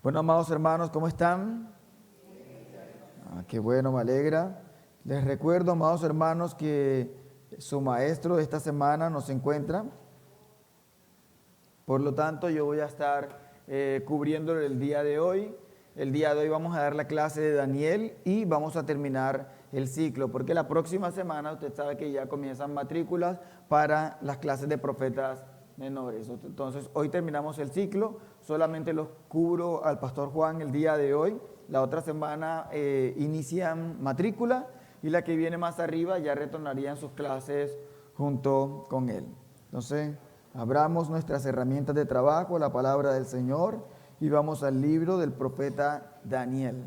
Bueno, amados hermanos, ¿cómo están? Qué bueno, me alegra. Les recuerdo, amados hermanos, que su maestro de esta semana no se encuentra. Por lo tanto, yo voy a estar cubriéndolo el día de hoy. El día de hoy vamos a dar la clase de Daniel y vamos a terminar el ciclo, porque la próxima semana usted sabe que ya comienzan matrículas para las clases de profetas menores. Entonces, hoy terminamos el ciclo, solamente los cubro al pastor Juan el día de hoy. La otra semana inician matrícula y la que viene más arriba ya retornarían sus clases junto con él. Entonces, abramos nuestras herramientas de trabajo, la palabra del Señor, y vamos al libro del profeta Daniel.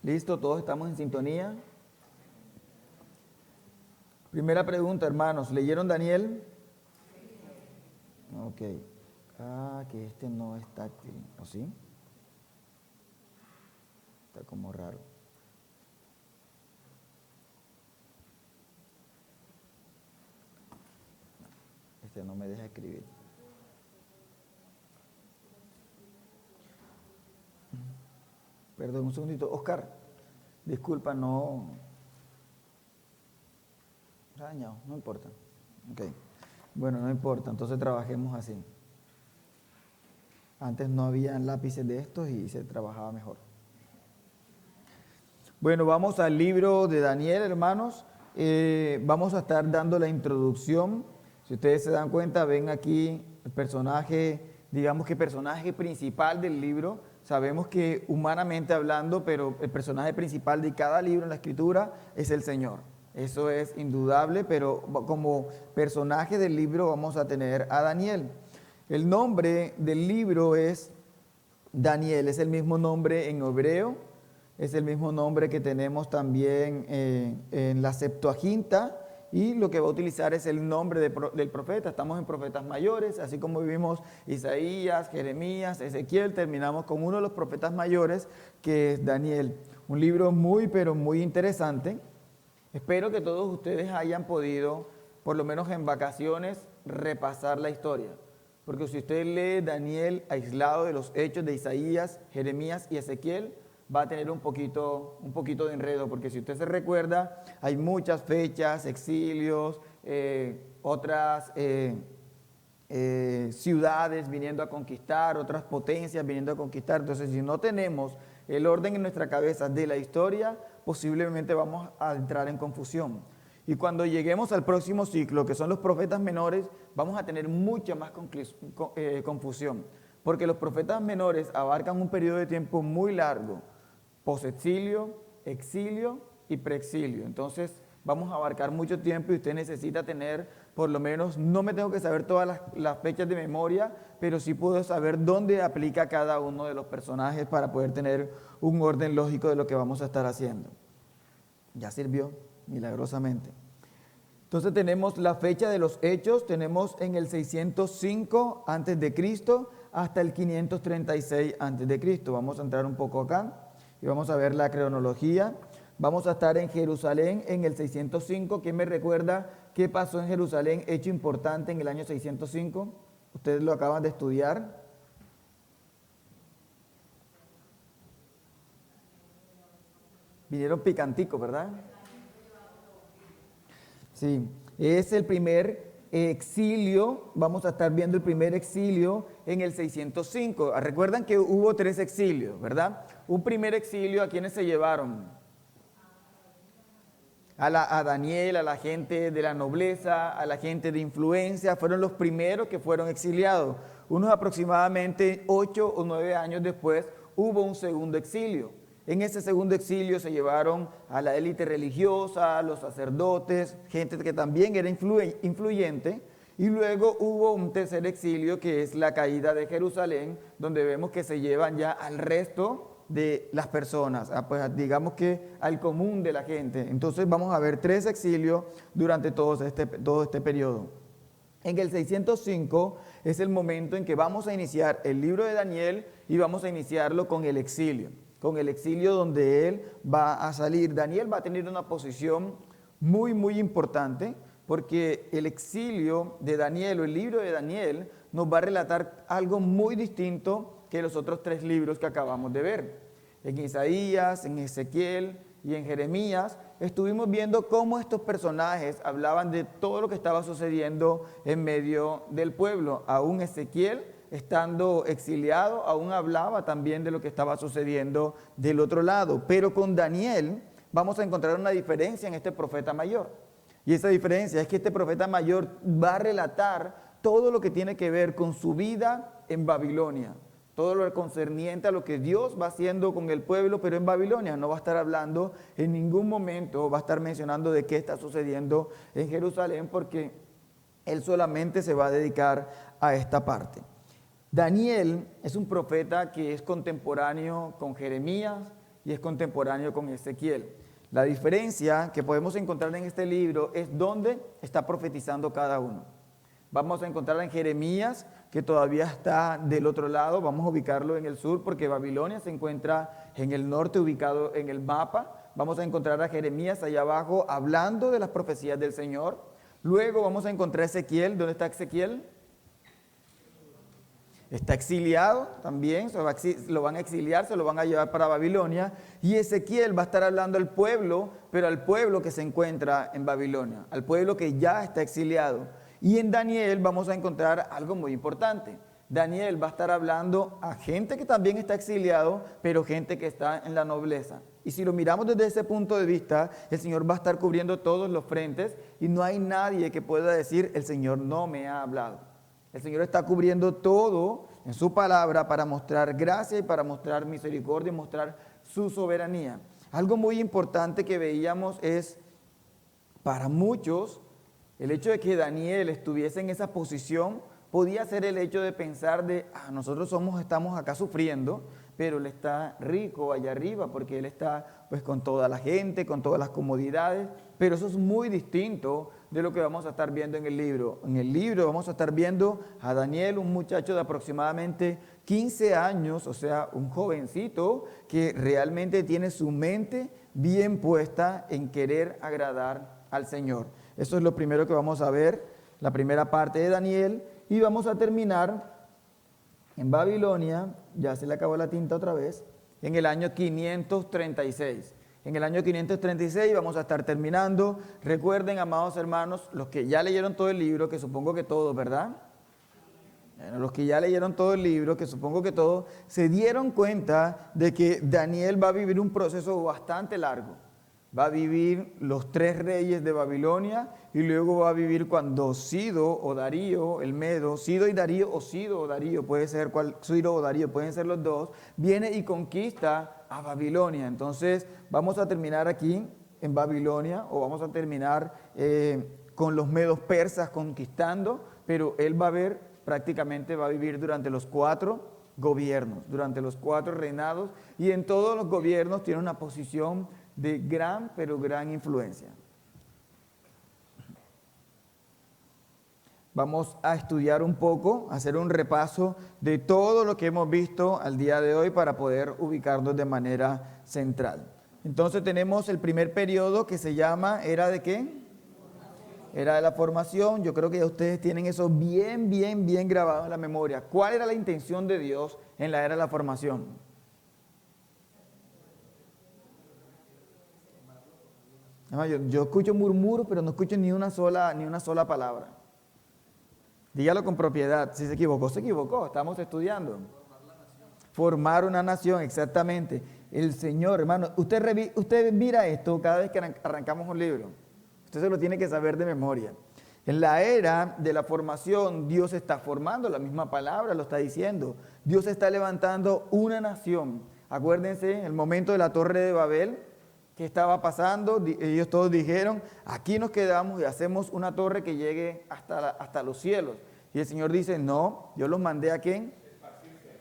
¿Listo? ¿Todos estamos en sintonía? Primera pregunta, hermanos. ¿Leyeron Daniel? Ok. Que este no está aquí. ¿O sí? Está como raro. Este no me deja escribir. Perdón, un segundito. Oscar, disculpa, no. Dañado, no importa. Ok. Bueno, no importa, entonces trabajemos así. Antes no había lápices de estos y se trabajaba mejor. Bueno, vamos al libro de Daniel, hermanos. Vamos a estar dando la introducción. Si ustedes se dan cuenta, ven aquí el personaje, digamos que personaje principal del libro. Sabemos que humanamente hablando, pero el personaje principal de cada libro en la escritura es el Señor. Eso es indudable, pero como personaje del libro vamos a tener a Daniel. El nombre del libro es Daniel, es el mismo nombre en hebreo, es el mismo nombre que tenemos también en la Septuaginta, y lo que va a utilizar es el nombre del profeta. Estamos en profetas mayores, así como vivimos Isaías, Jeremías, Ezequiel, terminamos con uno de los profetas mayores, que es Daniel. Un libro muy, pero muy interesante. Espero que todos ustedes hayan podido, por lo menos en vacaciones, repasar la historia. Porque si usted lee Daniel aislado de los hechos de Isaías, Jeremías y Ezequiel, va a tener un poquito de enredo, porque si usted se recuerda, hay muchas fechas, exilios, otras ciudades viniendo a conquistar, otras potencias viniendo a conquistar. Entonces, si no tenemos el orden en nuestra cabeza de la historia, posiblemente vamos a entrar en confusión. Y cuando lleguemos al próximo ciclo, que son los profetas menores, vamos a tener mucha más confusión, porque los profetas menores abarcan un periodo de tiempo muy largo: posexilio, exilio y preexilio. Entonces vamos a abarcar mucho tiempo y usted necesita tener, por lo menos, no me tengo que saber todas las fechas de memoria, pero sí puedo saber dónde aplica cada uno de los personajes para poder tener un orden lógico de lo que vamos a estar haciendo. Ya sirvió, milagrosamente. Entonces tenemos la fecha de los hechos, tenemos en el 605 a.C. hasta el 536 a.C. Vamos a entrar un poco acá y vamos a ver la cronología. Vamos a estar en Jerusalén en el 605. ¿Quién me recuerda qué pasó en Jerusalén, hecho importante en el año 605? Ustedes lo acaban de estudiar. Vinieron picanticos, ¿verdad? Sí, es el primer exilio. Vamos a estar viendo el primer exilio en el 605. Recuerdan que hubo 3 exilios, ¿verdad? Un primer exilio, ¿a quiénes se llevaron? A Daniel, a la gente de la nobleza, a la gente de influencia. Fueron los primeros que fueron exiliados. Unos aproximadamente 8 o 9 años después hubo un segundo exilio. En ese segundo exilio se llevaron a la élite religiosa, a los sacerdotes, gente que también era influyente. Y luego hubo un tercer exilio, que es la caída de Jerusalén, donde vemos que se llevan ya al resto de las personas, pues digamos que al común de la gente. Entonces vamos a ver 3 exilios durante todo este periodo. En el 605 es el momento en que vamos a iniciar el libro de Daniel, y vamos a iniciarlo con el exilio donde él va a salir. Daniel va a tener una posición muy, muy importante, porque el exilio de Daniel o el libro de Daniel nos va a relatar algo muy distinto que los otros 3 libros que acabamos de ver. En Isaías, en Ezequiel y en Jeremías estuvimos viendo cómo estos personajes hablaban de todo lo que estaba sucediendo en medio del pueblo. Aún Ezequiel, estando exiliado, aún hablaba también de lo que estaba sucediendo del otro lado. Pero con Daniel vamos a encontrar una diferencia en este profeta mayor. Y esa diferencia es que este profeta mayor va a relatar todo lo que tiene que ver con su vida en Babilonia. Todo lo concerniente a lo que Dios va haciendo con el pueblo, pero en Babilonia. No va a estar hablando en ningún momento, va a estar mencionando de qué está sucediendo en Jerusalén, porque él solamente se va a dedicar a esta parte. Daniel es un profeta que es contemporáneo con Jeremías y es contemporáneo con Ezequiel. La diferencia que podemos encontrar en este libro es dónde está profetizando cada uno. Vamos a encontrar en Jeremías, que todavía está del otro lado, vamos a ubicarlo en el sur porque Babilonia se encuentra en el norte, ubicado en el mapa. Vamos a encontrar a Jeremías allá abajo hablando de las profecías del Señor. Luego vamos a encontrar a Ezequiel. ¿Dónde está Ezequiel? Está exiliado también, lo van a exiliar, se lo van a llevar para Babilonia. Y Ezequiel va a estar hablando al pueblo, pero al pueblo que se encuentra en Babilonia, al pueblo que ya está exiliado. Y en Daniel vamos a encontrar algo muy importante. Daniel va a estar hablando a gente que también está exiliado, pero gente que está en la nobleza. Y si lo miramos desde ese punto de vista, el Señor va a estar cubriendo todos los frentes y no hay nadie que pueda decir, el Señor no me ha hablado. El Señor está cubriendo todo en su palabra para mostrar gracia y para mostrar misericordia y mostrar su soberanía. Algo muy importante que veíamos es, para muchos, el hecho de que Daniel estuviese en esa posición podía ser el hecho de pensar de, nosotros estamos acá sufriendo, pero él está rico allá arriba porque él está pues con toda la gente, con todas las comodidades, pero eso es muy distinto de lo que vamos a estar viendo en el libro. En el libro vamos a estar viendo a Daniel, un muchacho de aproximadamente 15 años, o sea, un jovencito que realmente tiene su mente bien puesta en querer agradar al Señor. Eso es lo primero que vamos a ver, la primera parte de Daniel, y vamos a terminar en Babilonia, ya se le acabó la tinta otra vez, en el año 536. En el año 536 vamos a estar terminando. Recuerden, amados hermanos, los que ya leyeron todo el libro, que supongo que todos, ¿verdad? Bueno, los que ya leyeron todo el libro, que supongo que todos, se dieron cuenta de que Daniel va a vivir un proceso bastante largo. Va a vivir los 3 reyes de Babilonia y luego va a vivir cuando Ciro o Darío, el Medo, Ciro y Darío o Ciro o Darío, puede ser Ciro o Darío, pueden ser los dos, viene y conquista a Babilonia. Entonces vamos a terminar aquí en Babilonia o vamos a terminar con los medos persas conquistando, pero él prácticamente va a vivir durante los 4 gobiernos, durante los 4 reinados y en todos los gobiernos tiene una posición de gran, pero gran influencia. Vamos a estudiar un poco, hacer un repaso de todo lo que hemos visto al día de hoy para poder ubicarnos de manera central. Entonces tenemos el primer periodo que se llama, ¿era de qué? Era de la formación. Yo creo que ya ustedes tienen eso bien, bien, bien grabado en la memoria. ¿Cuál era la intención de Dios en la era de la formación? Yo escucho murmuros, pero no escucho ni una sola palabra. Dígalo con propiedad. Si se equivocó, se equivocó. Estamos estudiando. Formar una nación, exactamente. El Señor, hermano, usted mira esto cada vez que arrancamos un libro. Usted se lo tiene que saber de memoria. En la era de la formación, Dios está formando, la misma palabra lo está diciendo. Dios está levantando una nación. Acuérdense, el momento de la Torre de Babel, ¿qué estaba pasando? Ellos todos dijeron, aquí nos quedamos y hacemos una torre que llegue hasta los cielos. Y el Señor dice, no, yo los mandé ¿a quién?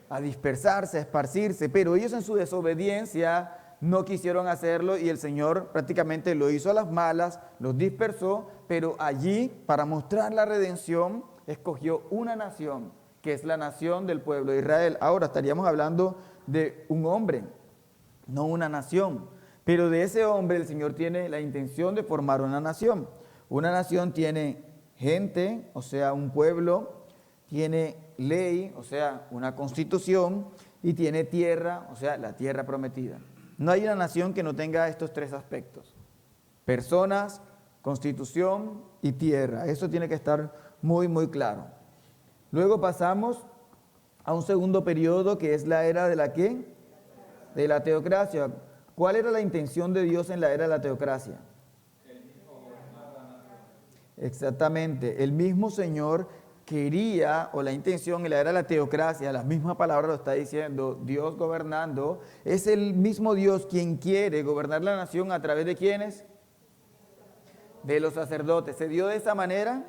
A dispersarse, a esparcirse. Pero ellos en su desobediencia no quisieron hacerlo y el Señor prácticamente lo hizo a las malas, los dispersó, pero allí, para mostrar la redención, escogió una nación, que es la nación del pueblo de Israel. Ahora estaríamos hablando de un hombre, no una nación. Pero de ese hombre el Señor tiene la intención de formar una nación. Una nación tiene gente, o sea, un pueblo, tiene ley, o sea, una constitución, y tiene tierra, o sea, la tierra prometida. No hay una nación que no tenga estos tres aspectos: personas, constitución y tierra. Eso tiene que estar muy, muy claro. Luego pasamos a un segundo periodo que es la era de la ¿qué? De la teocracia. ¿Cuál era la intención de Dios en la era de la teocracia? Exactamente, el mismo Señor quería, o la intención en la era de la teocracia, la misma palabra lo está diciendo, Dios gobernando, es el mismo Dios quien quiere gobernar la nación a través de ¿quiénes? De los sacerdotes. ¿Se dio de esa manera?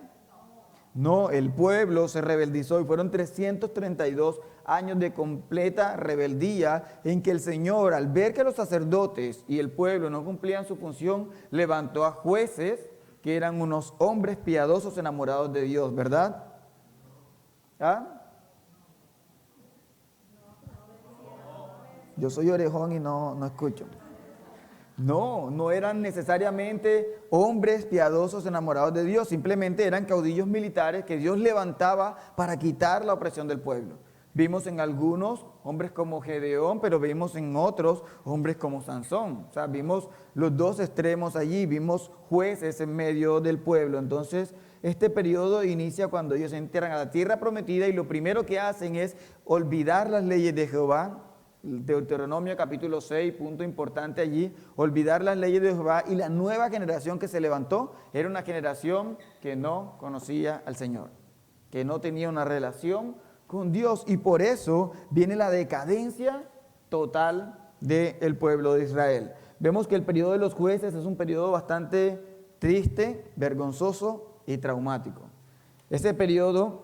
No, el pueblo se rebeldizó y fueron 332 años de completa rebeldía en que el Señor, al ver que los sacerdotes y el pueblo no cumplían su función, levantó a jueces que eran unos hombres piadosos enamorados de Dios, ¿verdad? ¿Ah? Yo soy orejón y no escucho. No eran necesariamente hombres piadosos enamorados de Dios, simplemente eran caudillos militares que Dios levantaba para quitar la opresión del pueblo. Vimos en algunos hombres como Gedeón, pero vimos en otros hombres como Sansón. O sea, vimos los dos extremos allí, vimos jueces en medio del pueblo. Entonces, este periodo inicia cuando ellos entran a la tierra prometida y lo primero que hacen es olvidar las leyes de Jehová. Deuteronomio capítulo 6, punto importante allí, olvidar las leyes de Jehová, y la nueva generación que se levantó era una generación que no conocía al Señor, que no tenía una relación con Dios, y por eso viene la decadencia total del pueblo de Israel. Vemos que el periodo de los jueces es un periodo bastante triste, vergonzoso y traumático. Ese periodo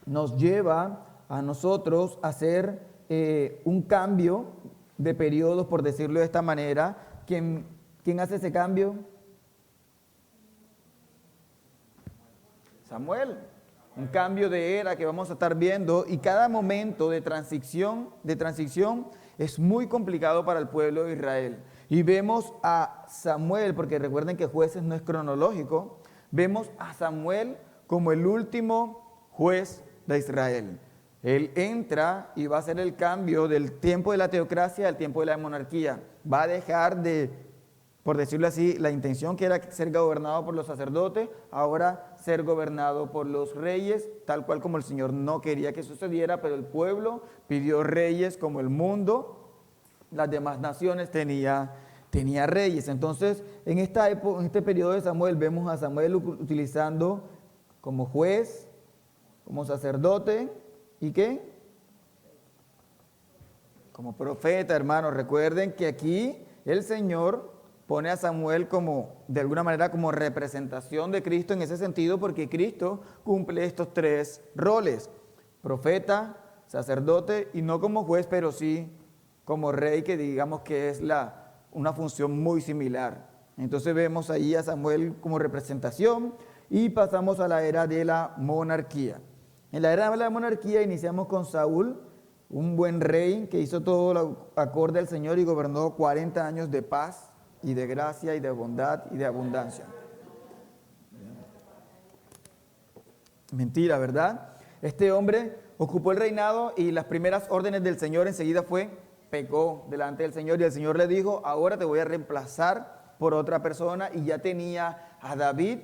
nos lleva a nosotros a hacer un cambio de periodos, por decirlo de esta manera. ¿Quién hace ese cambio? Samuel. Un cambio de era que vamos a estar viendo, y cada momento de transición es muy complicado para el pueblo de Israel. Y vemos a Samuel, porque recuerden que jueces no es cronológico, vemos a Samuel como el último juez de Israel. Él entra y va a hacer el cambio del tiempo de la teocracia al tiempo de la monarquía. Va a dejar de, por decirlo así, la intención que era ser gobernado por los sacerdotes, ahora ser gobernado por los reyes, tal cual como el Señor no quería que sucediera, pero el pueblo pidió reyes como el mundo, las demás naciones tenía reyes. Entonces, en este periodo de Samuel, vemos a Samuel utilizando como juez, como sacerdote, ¿y qué? Como profeta, hermanos. Recuerden que aquí el Señor pone a Samuel como, de alguna manera, como representación de Cristo en ese sentido, porque Cristo cumple estos tres roles: profeta, sacerdote, y no como juez, pero sí como rey, que digamos que es una función muy similar. Entonces vemos ahí a Samuel como representación, y pasamos a la era de la monarquía. En la era de la monarquía iniciamos con Saúl, un buen rey que hizo todo lo acorde al Señor y gobernó 40 años de paz y de gracia y de bondad y de abundancia. Mentira, ¿verdad? Este hombre ocupó el reinado y las primeras órdenes del Señor enseguida pecó delante del Señor, y el Señor le dijo: ahora te voy a reemplazar por otra persona, y ya tenía a David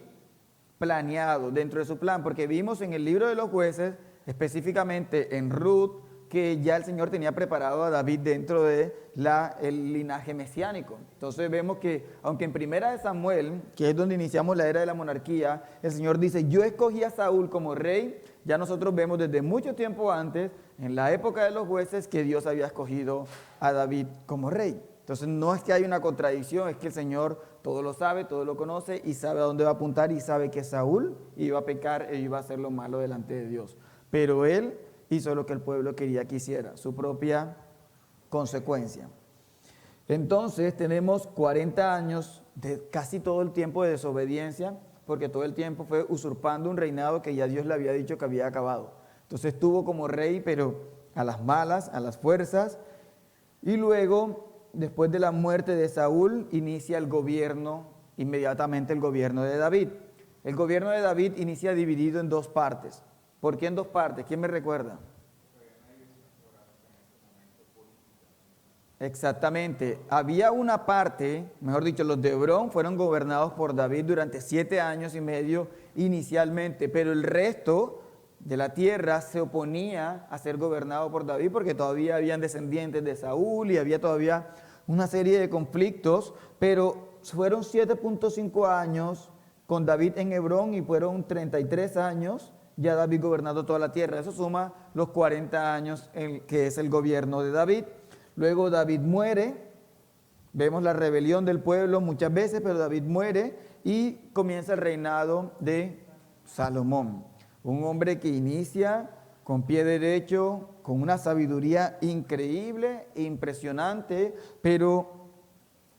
planeado dentro de su plan, porque vimos en el libro de los jueces, específicamente en Ruth, que ya el Señor tenía preparado a David dentro de el linaje mesiánico. Entonces vemos que, aunque en Primera de Samuel, que es donde iniciamos la era de la monarquía, el Señor dice: yo escogí a Saúl como rey, ya nosotros vemos desde mucho tiempo antes, en la época de los jueces, que Dios había escogido a David como rey. Entonces no es que hay una contradicción, es que el Señor todo lo sabe, todo lo conoce, y sabe a dónde va a apuntar, y sabe que Saúl iba a pecar e iba a hacer lo malo delante de Dios. Pero él hizo lo que el pueblo quería que hiciera, su propia consecuencia. Entonces tenemos 40 años de casi todo el tiempo de desobediencia, porque todo el tiempo fue usurpando un reinado que ya Dios le había dicho que había acabado. Entonces estuvo como rey, pero a las malas, a las fuerzas, y luego después de la muerte de Saúl, inicia el gobierno, inmediatamente el gobierno de David. El gobierno de David inicia dividido en dos partes. ¿Por qué en dos partes? ¿Quién me recuerda? Exactamente. Había una parte, mejor dicho, los de Hebrón fueron gobernados por David durante 7 años y medio inicialmente, pero el resto de la tierra se oponía a ser gobernado por David porque todavía habían descendientes de Saúl y había todavía una serie de conflictos, pero fueron 7.5 años con David en Hebrón y fueron 33 años ya David gobernando toda la tierra. Eso suma los 40 años que es el gobierno de David. Luego David muere, vemos la rebelión del pueblo muchas veces, pero David muere y comienza el reinado de Salomón. Un hombre que inicia con pie derecho, con una sabiduría increíble e impresionante, pero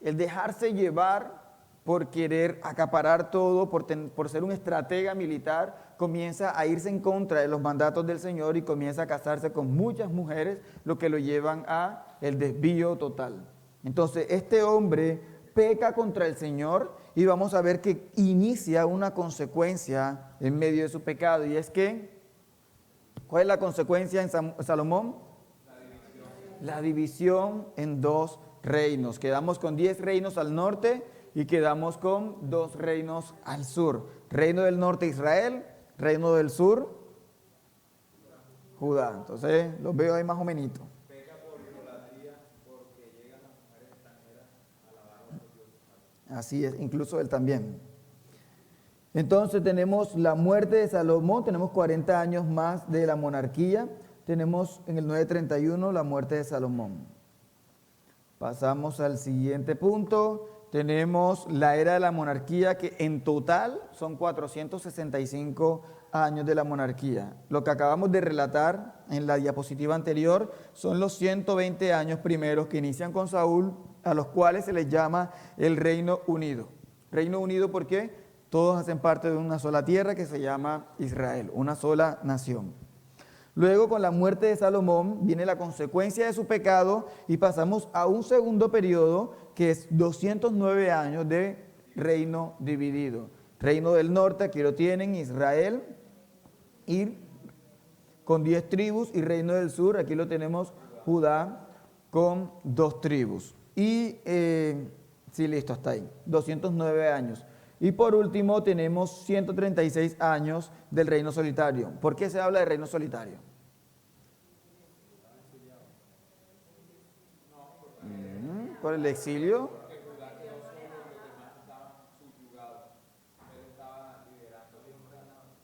el dejarse llevar por querer acaparar todo, por ser un estratega militar, comienza a irse en contra de los mandatos del Señor y comienza a casarse con muchas mujeres, lo que lo llevan a el desvío total. Entonces, este hombre peca contra el Señor y vamos a ver que inicia una consecuencia en medio de su pecado, y es que, ¿cuál es la consecuencia en Salomón? La división en dos reinos. Quedamos con 10 reinos al norte y quedamos con 2 reinos al sur. Reino del norte Israel, reino del sur Judá. Entonces los veo ahí más o menos. Así es, incluso él también. Entonces tenemos la muerte de Salomón, tenemos 40 años más de la monarquía, tenemos en el 931 la muerte de Salomón. Pasamos al siguiente punto, tenemos la era de la monarquía, que en total son 465 años de la monarquía. Lo que acabamos de relatar en la diapositiva anterior son los 120 años primeros que inician con Saúl, a los cuales se les llama el Reino Unido. Reino Unido porque todos hacen parte de una sola tierra que se llama Israel, una sola nación. Luego, con la muerte de Salomón, viene la consecuencia de su pecado y pasamos a un segundo periodo que es 209 años de reino dividido. Reino del norte, aquí lo tienen, Israel, y con 10 tribus, y reino del sur, aquí lo tenemos, Judá, con 2 tribus. Y, sí, listo, hasta ahí, 209 años. Y por último tenemos 136 años del reino solitario. ¿Por qué se habla de reino solitario? ¿Por el exilio?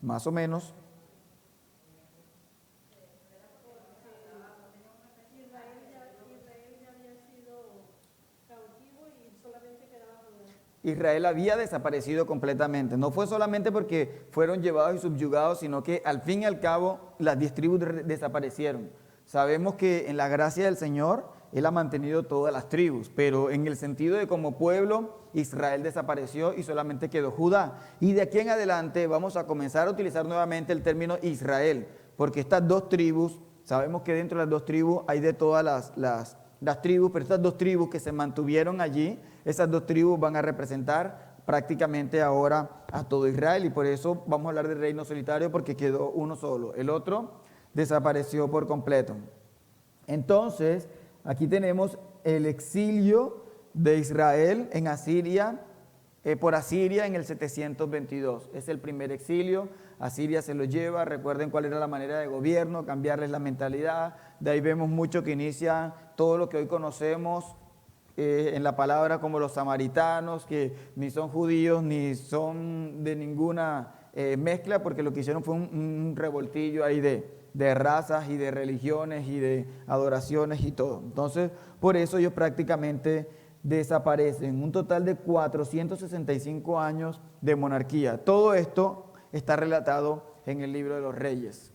Más o menos. Israel había desaparecido completamente. No fue solamente porque fueron llevados y subyugados, sino que al fin y al cabo las 10 tribus desaparecieron. Sabemos que en la gracia del Señor, Él ha mantenido todas las tribus, pero en el sentido de como pueblo, Israel desapareció y solamente quedó Judá. Y de aquí en adelante vamos a comenzar a utilizar nuevamente el término Israel, porque estas 2 tribus, sabemos que dentro de las 2 tribus hay de todas las tribus, pero estas 2 tribus que se mantuvieron allí, esas 2 tribus van a representar prácticamente ahora a todo Israel, y por eso vamos a hablar del reino solitario, porque quedó uno solo, el otro desapareció por completo. Entonces, aquí tenemos el exilio de Israel en Asiria, por Asiria en el 722. Es el primer exilio. Asiria se lo lleva. Recuerden cuál era la manera de gobierno, cambiarles la mentalidad. De ahí vemos mucho que inicia todo lo que hoy conocemos en la palabra como los samaritanos, que ni son judíos ni son de ninguna mezcla, porque lo que hicieron fue un revoltillo ahí de razas y de religiones y de adoraciones y todo. Entonces, por eso ellos prácticamente desaparecen. Un total de 465 años de monarquía. Todo esto está relatado en el libro de los Reyes.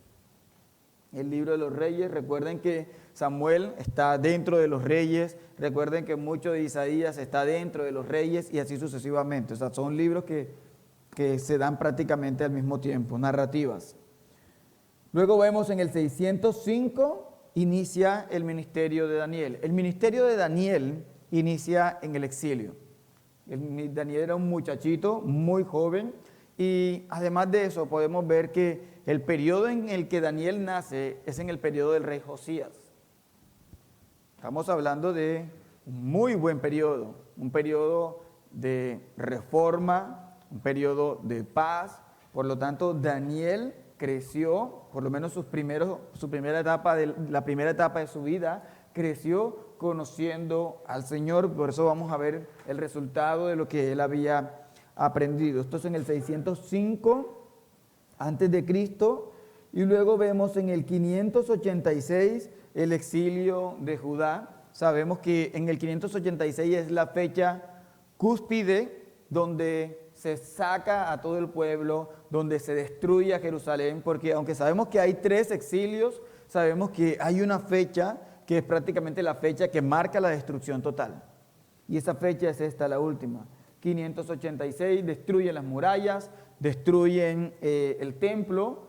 El libro de los Reyes, recuerden que Samuel está dentro de los Reyes, recuerden que mucho de Isaías está dentro de los Reyes y así sucesivamente. O sea, son libros que se dan prácticamente al mismo tiempo, narrativas. Luego vemos en el 605 inicia el ministerio de Daniel. El ministerio de Daniel inicia en el exilio. Daniel era un muchachito muy joven y además de eso podemos ver que el periodo en el que Daniel nace es en el periodo del rey Josías. Estamos hablando de un muy buen periodo, un periodo de reforma, un periodo de paz. Por lo tanto, Daniel creció, por lo menos la primera etapa de su vida, creció conociendo al Señor. Por eso vamos a ver el resultado de lo que él había aprendido. Esto es en el 605 antes de Cristo, y luego vemos en el 586 el exilio de Judá. Sabemos que en el 586 es la fecha cúspide donde se saca a todo el pueblo, donde se destruye a Jerusalén, porque aunque sabemos que hay 3 exilios, sabemos que hay una fecha que es prácticamente la fecha que marca la destrucción total. Y esa fecha es esta, la última. 586, destruyen las murallas, destruyen el templo,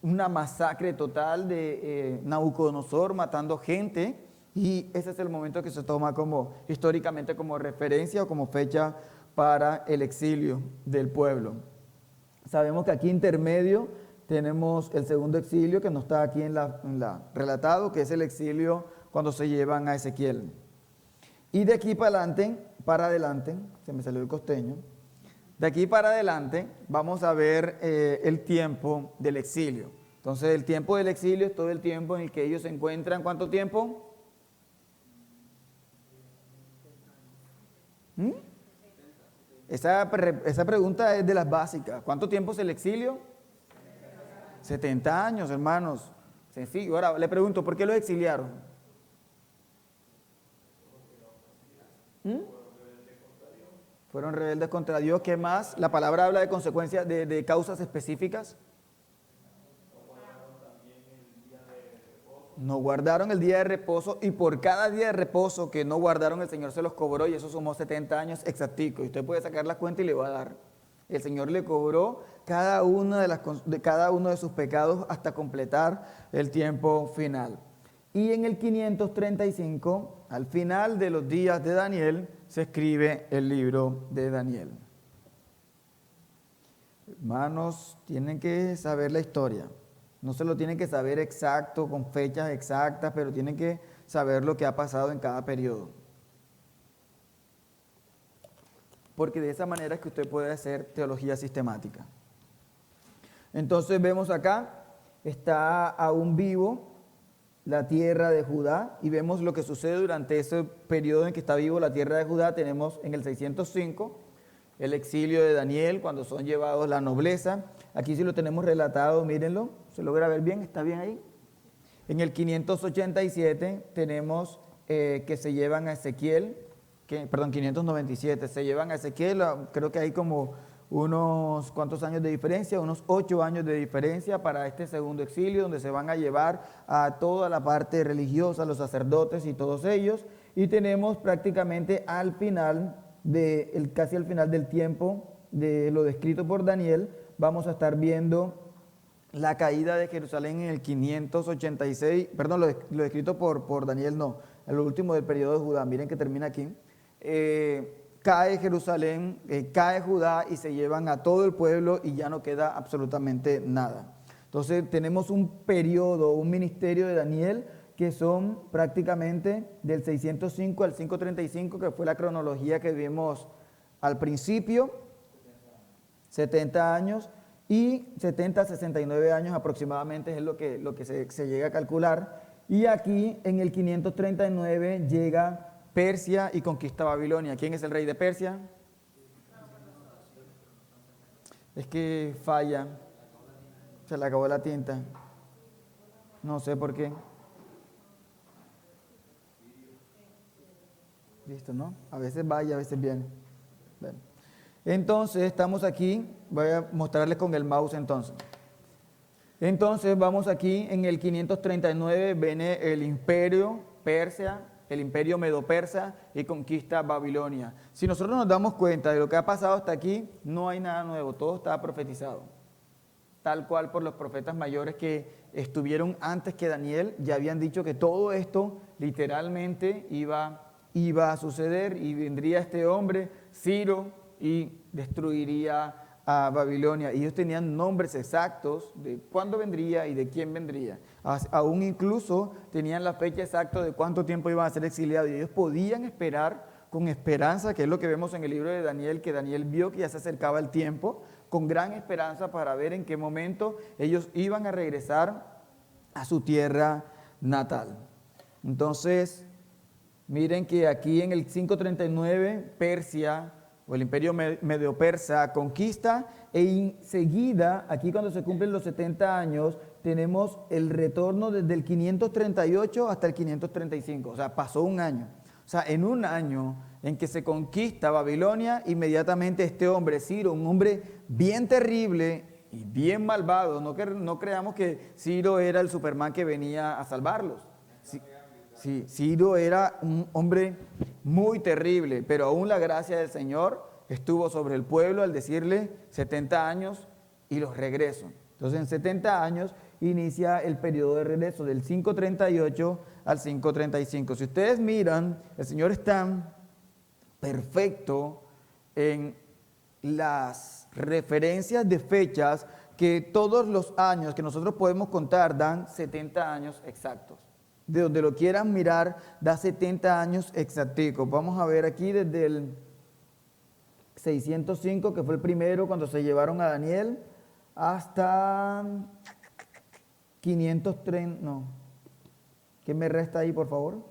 una masacre total de Nabucodonosor matando gente, y ese es el momento que se toma históricamente como referencia o como fecha para el exilio del pueblo. Sabemos que aquí intermedio tenemos el segundo exilio que no está aquí en la relatado, que es el exilio cuando se llevan a Ezequiel. Y de aquí para adelante, se me salió el costeño, de aquí para adelante vamos a ver el tiempo del exilio. Entonces el tiempo del exilio es todo el tiempo en el que ellos se encuentran. ¿Cuánto tiempo? Esa pregunta es de las básicas. ¿Cuánto tiempo es el exilio? 70 años, hermanos. Sencillo. Ahora le pregunto, ¿por qué los exiliaron? Fueron rebeldes contra Dios. ¿Qué más? La palabra habla de consecuencias, de causas específicas. No guardaron el día de reposo, y por cada día de reposo que no guardaron, el Señor se los cobró, y eso sumó 70 años exactico. Y usted puede sacar la cuenta y le va a dar. El Señor le cobró cada uno de sus pecados hasta completar el tiempo final. Y en el 535, al final de los días de Daniel, se escribe el libro de Daniel. Hermanos, tienen que saber la historia. No se lo tienen que saber exacto, con fechas exactas, pero tienen que saber lo que ha pasado en cada periodo. Porque de esa manera es que usted puede hacer teología sistemática. Entonces vemos acá, está aún vivo la tierra de Judá, y vemos lo que sucede durante ese periodo en que está vivo la tierra de Judá. Tenemos en el 605 el exilio de Daniel, cuando son llevados la nobleza. Aquí sí lo tenemos relatado, mírenlo, se logra ver bien, ¿está bien ahí? En el 587 tenemos que se llevan a Ezequiel, 597, se llevan a Ezequiel, creo que hay como unos cuantos años de diferencia, unos 8 años de diferencia para este segundo exilio, donde se van a llevar a toda la parte religiosa, los sacerdotes y todos ellos, y tenemos prácticamente al final, casi al final del tiempo de lo descrito por Daniel, vamos a estar viendo la caída de Jerusalén en el 586, perdón, lo descrito por Daniel no, el último del periodo de Judá, miren que termina aquí. Cae Jerusalén, cae Judá, y se llevan a todo el pueblo y ya no queda absolutamente nada. Entonces tenemos un periodo, un ministerio de Daniel que son prácticamente del 605 al 535, que fue la cronología que vimos al principio, 70 años, y 70 a 69 años aproximadamente es lo que se llega a calcular. Y aquí en el 539 llega Persia y conquista Babilonia. ¿Quién es el rey de Persia? Es que falla. Se le acabó la tinta. No sé por qué. Listo, ¿no? A veces va y a veces viene. Bueno. Entonces, estamos aquí. Voy a mostrarles con el mouse entonces. Entonces, vamos aquí en el 539, viene el imperio Persia, el imperio medo-persa, y conquista Babilonia. Si nosotros nos damos cuenta de lo que ha pasado hasta aquí, no hay nada nuevo, todo está profetizado. Tal cual por los profetas mayores que estuvieron antes que Daniel, ya habían dicho que todo esto literalmente iba iba a suceder y vendría este hombre, Ciro, y destruiría a Babilonia. Y ellos tenían nombres exactos de cuándo vendría y de quién vendría. Aún incluso tenían la fecha exacta de cuánto tiempo iban a ser exiliados. Y ellos podían esperar con esperanza, que es lo que vemos en el libro de Daniel, que Daniel vio que ya se acercaba el tiempo, con gran esperanza para ver en qué momento ellos iban a regresar a su tierra natal. Entonces, miren que aquí en el 539, Persia, o el imperio medio-persa, conquista, e enseguida, aquí cuando se cumplen los 70 años, tenemos el retorno desde el 538 hasta el 535, o sea, pasó un año. O sea, en un año en que se conquista Babilonia, inmediatamente este hombre, Ciro, un hombre bien terrible y bien malvado, no creamos que Ciro era el Superman que venía a salvarlos. Sí, Ciro era un hombre muy terrible, pero aún la gracia del Señor estuvo sobre el pueblo al decirle 70 años y los regreso. Entonces en 70 años inicia el periodo de regreso del 538 al 535. Si ustedes miran, el Señor está perfecto en las referencias de fechas que todos los años que nosotros podemos contar dan 70 años exactos. De donde lo quieran mirar, da 70 años exacticos. Vamos a ver aquí desde el 605, que fue el primero cuando se llevaron a Daniel, hasta 530, no. ¿Qué me resta ahí, por favor?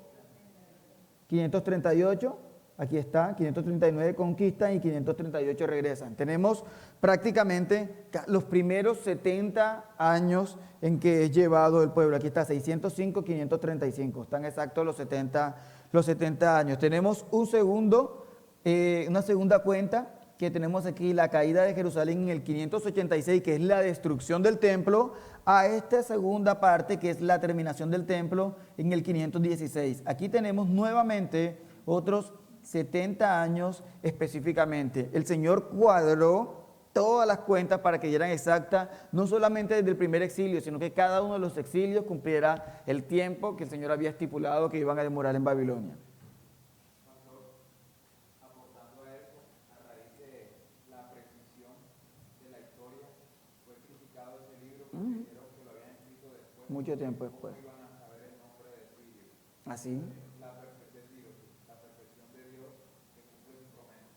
538, aquí está, 539 conquistan y 538 regresan. Tenemos prácticamente los primeros 70 años en que es llevado el pueblo. Aquí está, 605, 535, están exactos los 70 años. Tenemos una segunda cuenta, que tenemos aquí la caída de Jerusalén en el 586, que es la destrucción del templo, a esta segunda parte, que es la terminación del templo, en el 516. Aquí tenemos nuevamente otros 70 años específicamente. El Señor cuadró todas las cuentas para que dieran exacta, no solamente desde el primer exilio, sino que cada uno de los exilios cumpliera el tiempo que el Señor había estipulado que iban a demorar en Babilonia. Mucho tiempo después. ¿Así?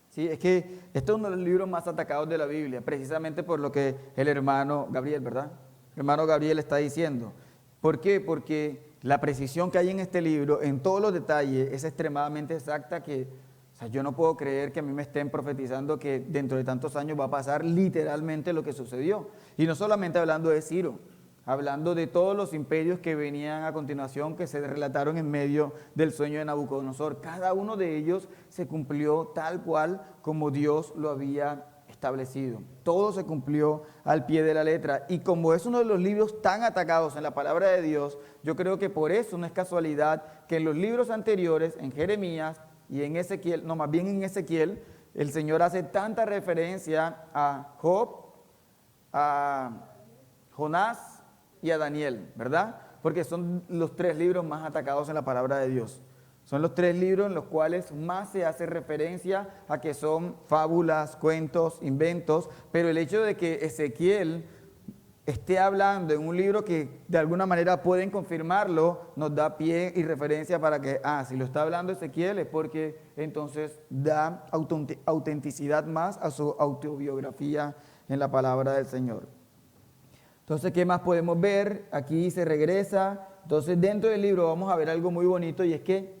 Sí, es que este es uno de los libros más atacados de la Biblia, precisamente por lo que el hermano Gabriel, ¿verdad? El hermano Gabriel está diciendo. ¿Por qué? Porque la precisión que hay en este libro, en todos los detalles, es extremadamente exacta que, o sea, yo no puedo creer que a mí me estén profetizando que dentro de tantos años va a pasar literalmente lo que sucedió. Y no solamente hablando de Ciro, hablando de todos los imperios que venían a continuación, que se relataron en medio del sueño de Nabucodonosor. Cada uno de ellos se cumplió tal cual como Dios lo había establecido. Todo se cumplió al pie de la letra. Y como es uno de los libros tan atacados en la palabra de Dios, yo creo que por eso no es casualidad que en los libros anteriores, en Jeremías y en Ezequiel, no, más bien en Ezequiel, el Señor hace tanta referencia a Job, a Jonás y a Daniel, ¿verdad? Porque son los tres libros más atacados en la palabra de Dios. Son los tres libros en los cuales más se hace referencia a que son fábulas, cuentos, inventos, pero el hecho de que Ezequiel esté hablando en un libro que de alguna manera pueden confirmarlo, nos da pie y referencia para que, si lo está hablando Ezequiel es porque entonces da autenticidad más a su autobiografía en la palabra del Señor. Entonces, ¿qué más podemos ver? Aquí se regresa. Entonces, dentro del libro vamos a ver algo muy bonito y es que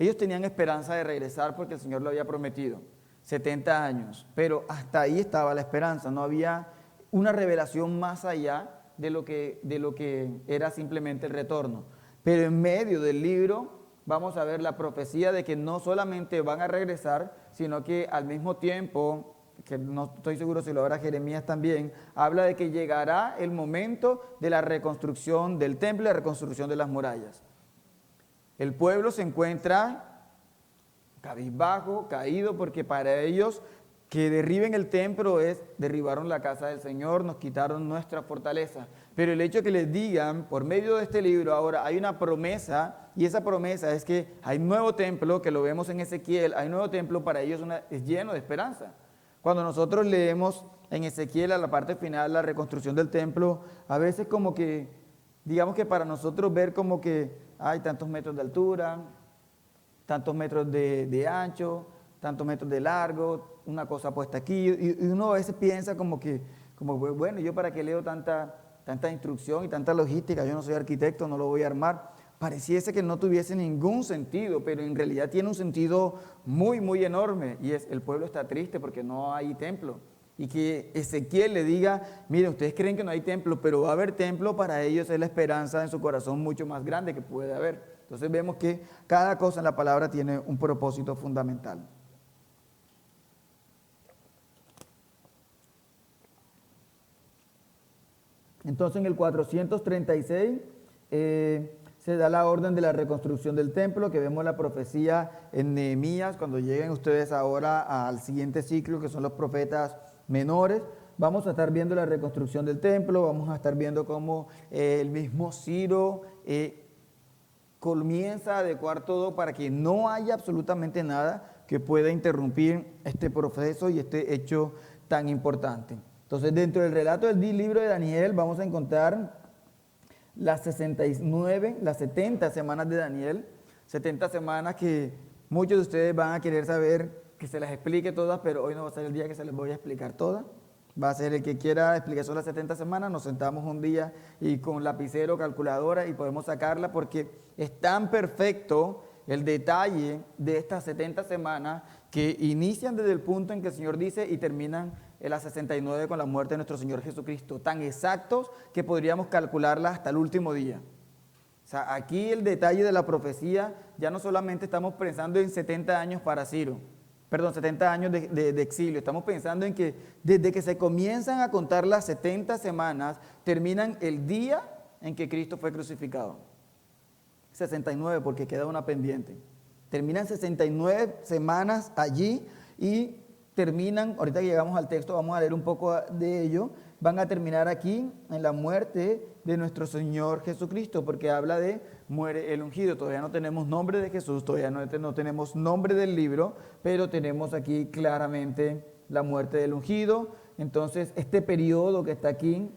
ellos tenían esperanza de regresar porque el Señor lo había prometido, 70 años. Pero hasta ahí estaba la esperanza, no había una revelación más allá de lo que era simplemente el retorno. Pero en medio del libro vamos a ver la profecía de que no solamente van a regresar, sino que al mismo tiempo, que no estoy seguro si lo habrá Jeremías también, habla de que llegará el momento de la reconstrucción del templo y la reconstrucción de las murallas. El pueblo se encuentra cabizbajo, caído, porque para ellos que derriben el templo es derribaron la casa del Señor, nos quitaron nuestra fortaleza. Pero el hecho que les digan, por medio de este libro, ahora hay una promesa, y esa promesa es que hay nuevo templo, que lo vemos en Ezequiel, hay nuevo templo, para ellos es lleno de esperanza. Cuando nosotros leemos en Ezequiel, a la parte final, la reconstrucción del templo, a veces como que, digamos que para nosotros ver como que hay tantos metros de altura, tantos metros de ancho, tantos metros de largo, una cosa puesta aquí, y uno a veces piensa como que, bueno, ¿yo para qué leo tanta instrucción y tanta logística? Yo no soy arquitecto, no lo voy a armar. Pareciese que no tuviese ningún sentido, pero en realidad tiene un sentido muy, muy enorme, y es: el pueblo está triste porque no hay templo. Y que Ezequiel le diga: miren, ustedes creen que no hay templo, pero va a haber templo, para ellos es la esperanza en su corazón mucho más grande que puede haber. Entonces vemos que cada cosa en la palabra tiene un propósito fundamental. Entonces en el 436 se da la orden de la reconstrucción del templo, que vemos la profecía en Nehemías. Cuando lleguen ustedes ahora al siguiente ciclo, que son los profetas menores, vamos a estar viendo la reconstrucción del templo, vamos a estar viendo cómo el mismo Ciro comienza a adecuar todo para que no haya absolutamente nada que pueda interrumpir este proceso y este hecho tan importante. Entonces, dentro del relato del libro de Daniel vamos a encontrar las 69, las 70 semanas de Daniel, 70 semanas que muchos de ustedes van a querer saber que se las explique todas, pero hoy no va a ser el día que se les voy a explicar todas. Va a ser el que quiera explicación las 70 semanas, nos sentamos un día y con lapicero, calculadora, y podemos sacarla, porque es tan perfecto el detalle de estas 70 semanas que inician desde el punto en que el Señor dice y terminan en las 69 con la muerte de nuestro Señor Jesucristo, tan exactos que podríamos calcularla hasta el último día. O sea, aquí el detalle de la profecía, ya no solamente estamos pensando en 70 años para Ciro, 70 años de exilio, estamos pensando en que desde que se comienzan a contar las 70 semanas, terminan el día en que Cristo fue crucificado. 69, porque queda una pendiente. Terminan 69 semanas allí y terminan, ahorita que llegamos al texto vamos a leer un poco de ello, van a terminar aquí en la muerte de nuestro Señor Jesucristo, porque habla de muere el ungido. Todavía no tenemos nombre de Jesús, todavía no tenemos nombre del libro, pero tenemos aquí claramente la muerte del ungido. Entonces, este periodo que está aquí,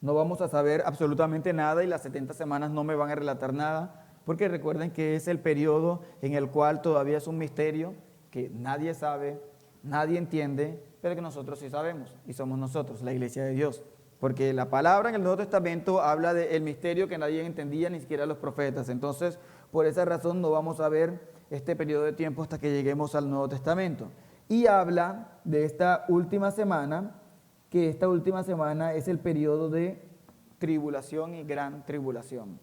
no vamos a saber absolutamente nada, y las 70 semanas no me van a relatar nada, porque recuerden que es el periodo en el cual todavía es un misterio que nadie sabe, nadie entiende, pero que nosotros sí sabemos, y somos nosotros, la iglesia de Dios. Porque la palabra en el Nuevo Testamento habla del misterio que nadie entendía, ni siquiera los profetas. Entonces, por esa razón no vamos a ver este periodo de tiempo hasta que lleguemos al Nuevo Testamento. Y habla de esta última semana, que esta última semana es el periodo de tribulación y gran tribulación.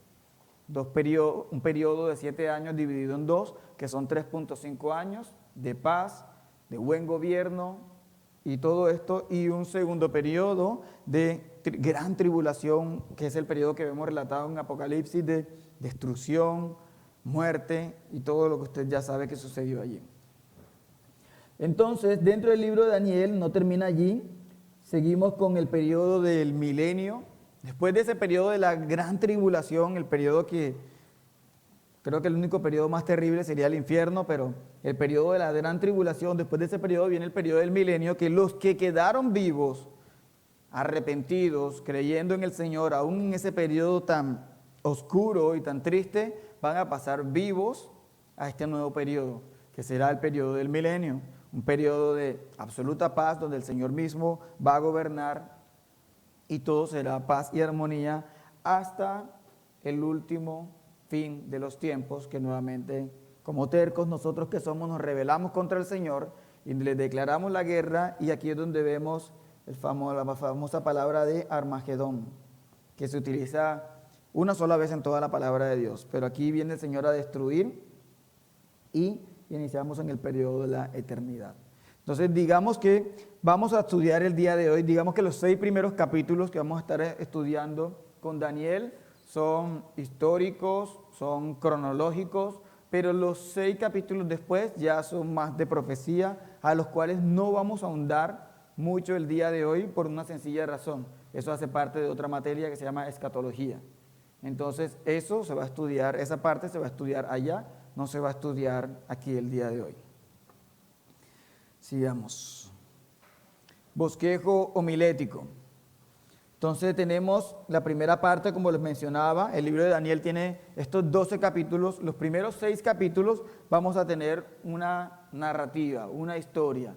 Un periodo de 7 años dividido en dos, que son 3.5 años de paz, de buen gobierno y todo esto, y un segundo periodo de gran tribulación, que es el periodo que vemos relatado en Apocalipsis, de destrucción, muerte y todo lo que usted ya sabe que sucedió allí. Entonces, dentro del libro de Daniel no termina allí, seguimos con el periodo del milenio. Después de ese periodo de la gran tribulación, el periodo que creo que el único periodo más terrible sería el infierno, pero el periodo de la gran tribulación, después de ese periodo viene el periodo del milenio, que los que quedaron vivos, arrepentidos, creyendo en el Señor, aún en ese periodo tan oscuro y tan triste, van a pasar vivos a este nuevo periodo, que será el periodo del milenio, un periodo de absoluta paz, donde el Señor mismo va a gobernar y todo será paz y armonía hasta el último fin de los tiempos, que nuevamente, como tercos nosotros que somos, nos rebelamos contra el Señor y le declaramos la guerra, y aquí es donde vemos la famosa palabra de Armagedón, que se utiliza una sola vez en toda la palabra de Dios, pero aquí viene el Señor a destruir y iniciamos en el periodo de la eternidad. Entonces, digamos que vamos a estudiar el día de hoy, digamos que los 6 primeros capítulos que vamos a estar estudiando con Daniel son históricos, son cronológicos, pero los 6 capítulos después ya son más de profecía, a los cuales no vamos a ahondar mucho el día de hoy por una sencilla razón. Eso hace parte de otra materia que se llama escatología. Entonces, eso se va a estudiar, esa parte se va a estudiar allá, no se va a estudiar aquí el día de hoy. Sigamos. Bosquejo homilético. Entonces tenemos la primera parte, como les mencionaba, el libro de Daniel tiene estos 12 capítulos. Los primeros 6 capítulos vamos a tener una narrativa, una historia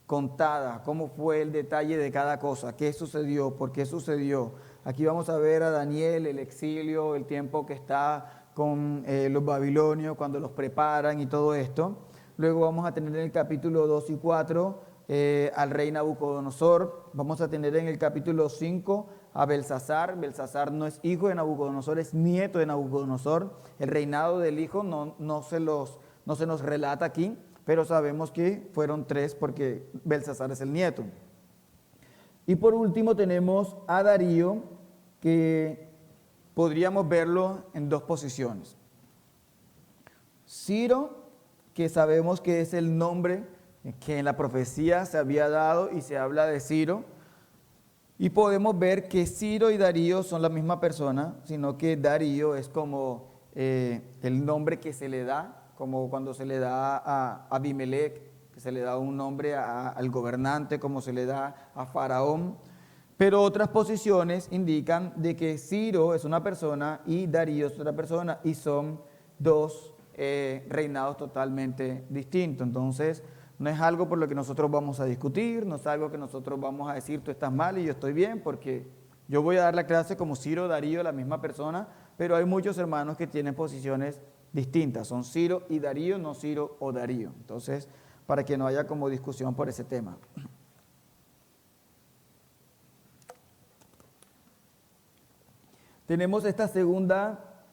contada, cómo fue el detalle de cada cosa, qué sucedió, por qué sucedió. Aquí vamos a ver a Daniel, el exilio, el tiempo que está con los babilonios, cuando los preparan y todo esto. Luego vamos a tener en el capítulo 2 y 4 al rey Nabucodonosor. Vamos a tener en el capítulo 5 a Belsasar. Belsasar no es hijo de Nabucodonosor, es nieto de Nabucodonosor. El reinado del hijo no se nos relata aquí, pero sabemos que fueron 3 porque Belsasar es el nieto. Y por último tenemos a Darío, que podríamos verlo en 2 posiciones. Ciro, que sabemos que es el nombre que en la profecía se había dado y se habla de Ciro. Y podemos ver que Ciro y Darío son la misma persona, sino que Darío es como el nombre que se le da, como cuando se le da a Abimelech, que se le da un nombre al gobernante, como se le da a Faraón. Pero otras posiciones indican de que Ciro es una persona y Darío es otra persona y son 2 reinados totalmente distintos. Entonces, no es algo por lo que nosotros vamos a discutir, no es algo que nosotros vamos a decir tú estás mal y yo estoy bien, porque yo voy a dar la clase como Ciro, Darío, la misma persona, pero hay muchos hermanos que tienen posiciones distintas, son Ciro y Darío, no Ciro o Darío. Entonces, para que no haya como discusión por ese tema. Tenemos esta segunda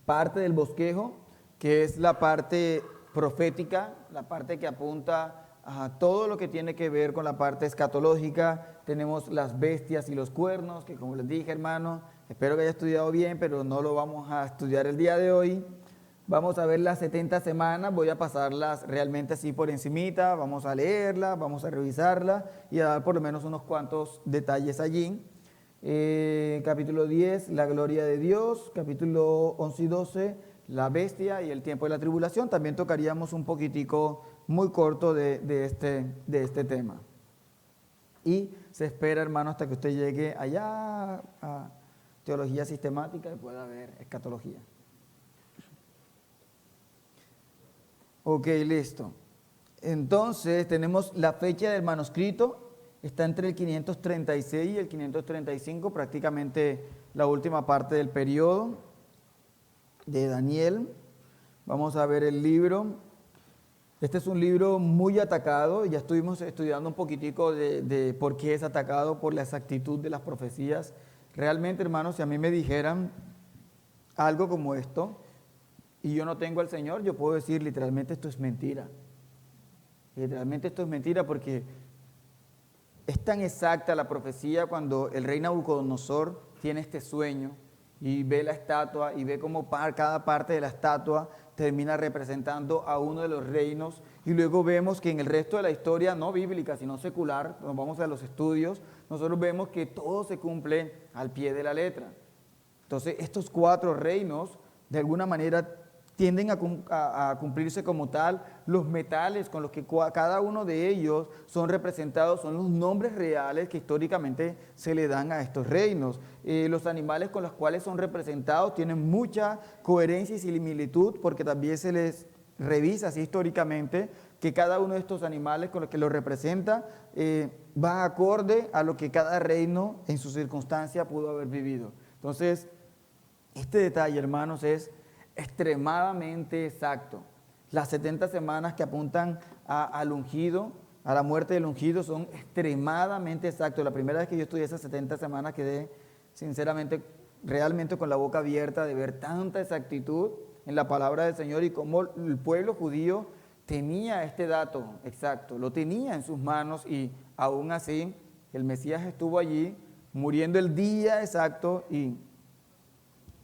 parte del bosquejo, que es la parte profética, la parte que apunta a todo lo que tiene que ver con la parte escatológica. Tenemos las bestias y los cuernos, que como les dije, hermano, espero que haya estudiado bien, pero no lo vamos a estudiar el día de hoy. Vamos a ver las 70 semanas, voy a pasarlas realmente así por encimita, vamos a leerlas, vamos a revisarlas y a dar por lo menos unos cuantos detalles allí. Capítulo 10, la gloria de Dios. Capítulo 11 y 12, la bestia y el tiempo de la tribulación. También tocaríamos un poquitico muy corto de este tema. Y se espera, hermano, hasta que usted llegue allá a teología sistemática y pueda ver escatología. Ok, listo. Entonces tenemos la fecha del manuscrito. Está entre el 536 y el 535, prácticamente la última parte del periodo de Daniel. Vamos a ver el libro. Este es un libro muy atacado. Ya estuvimos estudiando un poquitico de por qué es atacado, por la exactitud de las profecías. Realmente, hermanos, si a mí me dijeran algo como esto y yo no tengo al Señor, yo puedo decir literalmente esto es mentira. Literalmente esto es mentira porque es tan exacta la profecía cuando el rey Nabucodonosor tiene este sueño y ve la estatua y ve cómo cada parte de la estatua termina representando a uno de los reinos, y luego vemos que en el resto de la historia, no bíblica, sino secular, nos vamos a los estudios, nosotros vemos que todo se cumple al pie de la letra. Entonces, estos 4 reinos, de alguna manera, tienden a cumplirse como tal. Los metales con los que cada uno de ellos son representados son los nombres reales que históricamente se le dan a estos reinos. Los animales con los cuales son representados tienen mucha coherencia y similitud, porque también se les revisa así históricamente que cada uno de estos animales con los que lo representa va acorde a lo que cada reino en su circunstancia pudo haber vivido. Entonces, este detalle, hermanos, es extremadamente exacto. Las 70 semanas que apuntan al ungido, a la muerte del ungido, son extremadamente exactos. La primera vez que yo estudié esas 70 semanas quedé, sinceramente, realmente con la boca abierta de ver tanta exactitud en la palabra del Señor y cómo el pueblo judío tenía este dato exacto, lo tenía en sus manos, y aún así el Mesías estuvo allí muriendo el día exacto y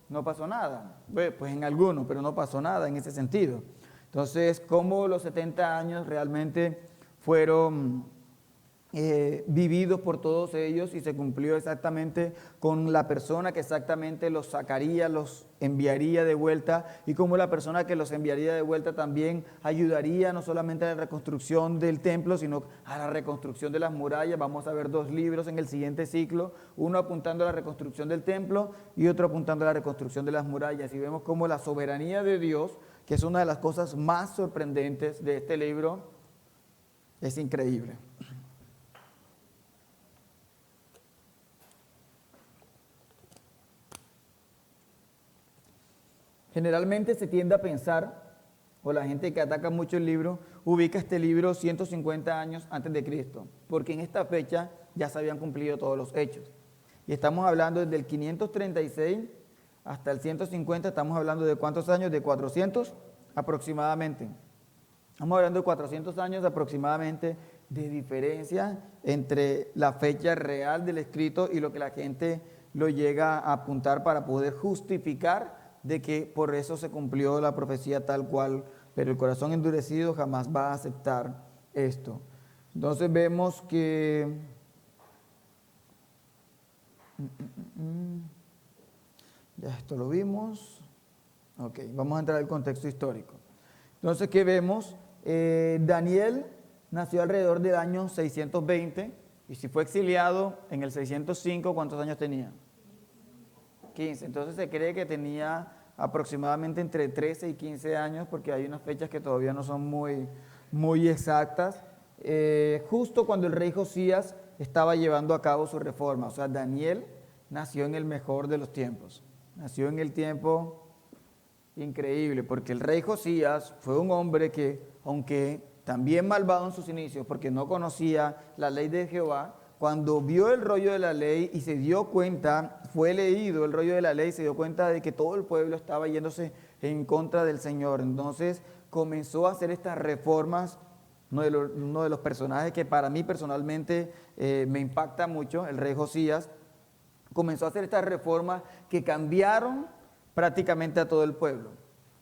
no pasó nada. Pues en algunos, pero no pasó nada en ese sentido. Entonces, cómo los 70 años realmente fueron vividos por todos ellos y se cumplió exactamente con la persona que exactamente los sacaría, los enviaría de vuelta y como la persona que los enviaría de vuelta también ayudaría no solamente a la reconstrucción del templo, sino a la reconstrucción de las murallas. Vamos a ver dos libros en el siguiente ciclo, uno apuntando a la reconstrucción del templo y otro apuntando a la reconstrucción de las murallas. Y vemos cómo la soberanía de Dios, que es una de las cosas más sorprendentes de este libro, es increíble. Generalmente se tiende a pensar, o la gente que ataca mucho el libro, ubica este libro 150 años antes de Cristo, porque en esta fecha ya se habían cumplido todos los hechos. Y estamos hablando desde el 536 hasta el 150, estamos hablando de ¿cuántos años? De 400 aproximadamente. Estamos hablando de 400 años aproximadamente de diferencia entre la fecha real del escrito y lo que la gente lo llega a apuntar para poder justificar de que por eso se cumplió la profecía tal cual, pero el corazón endurecido jamás va a aceptar esto. Entonces vemos que ya esto lo vimos. Ok, vamos a entrar al contexto histórico. Entonces, ¿qué vemos? Daniel nació alrededor del año 620 y si fue exiliado en el 605, ¿cuántos años tenía? 15. Entonces se cree que tenía aproximadamente entre 13 y 15 años, porque hay unas fechas que todavía no son muy exactas, justo cuando el rey Josías estaba llevando a cabo su reforma. O sea, Daniel nació en el mejor de los tiempos, nació en el tiempo increíble, porque el rey Josías fue un hombre que, aunque también malvado en sus inicios, porque no conocía la ley de Jehová, cuando vio el rollo de la ley y se dio cuenta, fue leído el rollo de la ley, se dio cuenta de que todo el pueblo estaba yéndose en contra del Señor. Entonces comenzó a hacer estas reformas. Uno de los personajes que para mí personalmente me impacta mucho, el rey Josías, comenzó a hacer estas reformas que cambiaron prácticamente a todo el pueblo.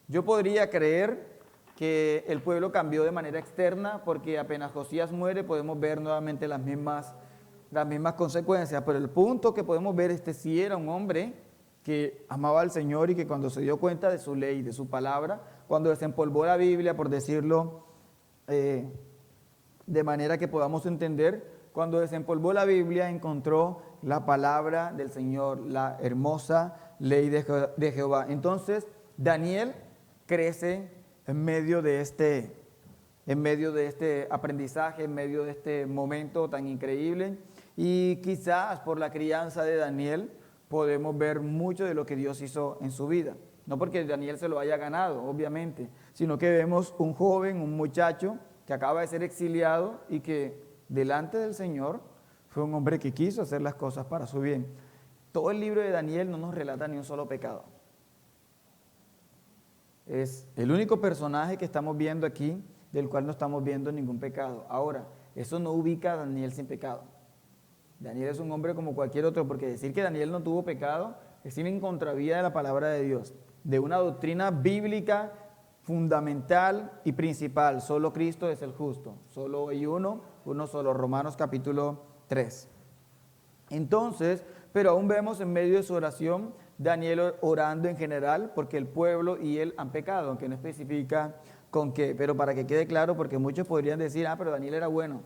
Yo podría creer que el pueblo cambió de manera externa porque apenas Josías muere podemos ver nuevamente las mismas consecuencias, pero el punto que podemos ver es que sí era un hombre que amaba al Señor y que cuando se dio cuenta de su ley, de su palabra, cuando desempolvó la Biblia, por decirlo de manera que podamos entender, cuando desempolvó la Biblia encontró la palabra del Señor, la hermosa ley de Jehová. Entonces Daniel crece en medio de este aprendizaje, en medio de este momento tan increíble. Y quizás por la crianza de Daniel podemos ver mucho de lo que Dios hizo en su vida. No porque Daniel se lo haya ganado, obviamente, sino que vemos un joven, un muchacho que acaba de ser exiliado y que delante del Señor fue un hombre que quiso hacer las cosas para su bien. Todo el libro de Daniel no nos relata ni un solo pecado. Es el único personaje que estamos viendo aquí del cual no estamos viendo ningún pecado. Ahora, eso no ubica a Daniel sin pecado. Daniel es un hombre como cualquier otro, porque decir que Daniel no tuvo pecado es ir en contravía de la palabra de Dios, de una doctrina bíblica fundamental y principal. Solo Cristo es el justo, solo hay uno solo, Romanos capítulo 3. Entonces, pero aún vemos en medio de su oración, Daniel orando en general, porque el pueblo y él han pecado, aunque no especifica con qué, pero para que quede claro, porque muchos podrían decir, pero Daniel era bueno.